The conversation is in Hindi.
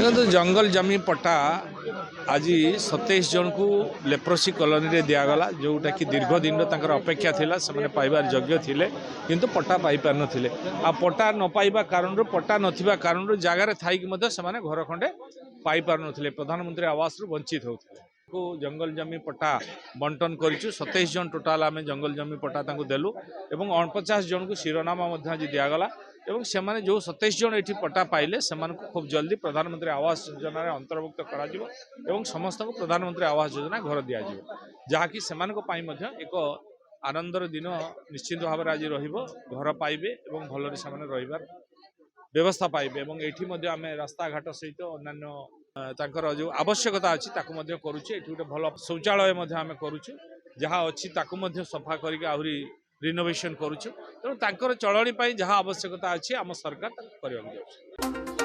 देखो जंगल जमी पट्टा आज 27 जन को लेप्रोसी कॉलोनी रे दिगला जोटा कि दीर्घ दिन अपेक्षा थिला से पाइबार योग्य थिले किंतु पट्टा पाई पार नथिले आ पट्टा न पाइबा कारण पट्टा नथिबा कारण जगार थाई कि घर खंडे पाई पार नथिले प्रधानमंत्री आवास रु वंचित होते को जंगल जमी पट्टा बंटन करूँ 27 जन टोटाल आम जंगल जमी पट्टा देलु एवं 49 जन को शिरोनामा आज दिगला एवं से जो 27 जन ये पट्टा पाइले से खूब जल्दी प्रधानमंत्री आवास योजना अंतर्भुक्त कर समस्त को प्रधानमंत्री आवास योजना घर दि जहाँकि से एक आनंदर दिन निश्चित भाव में आज घर पाइबे और भल से रही व्यवस्था पाइबे और ये आम रास्ता घाट सहित अन्य जो आवश्यकता अच्छी करुचे गोटे भल शौचालय आम करुचे जहाँ अच्छी सफा करके आहरी रिनोवेशन करुचु तेणु चलणी जहाँ आवश्यकता अच्छी आम सरकार करने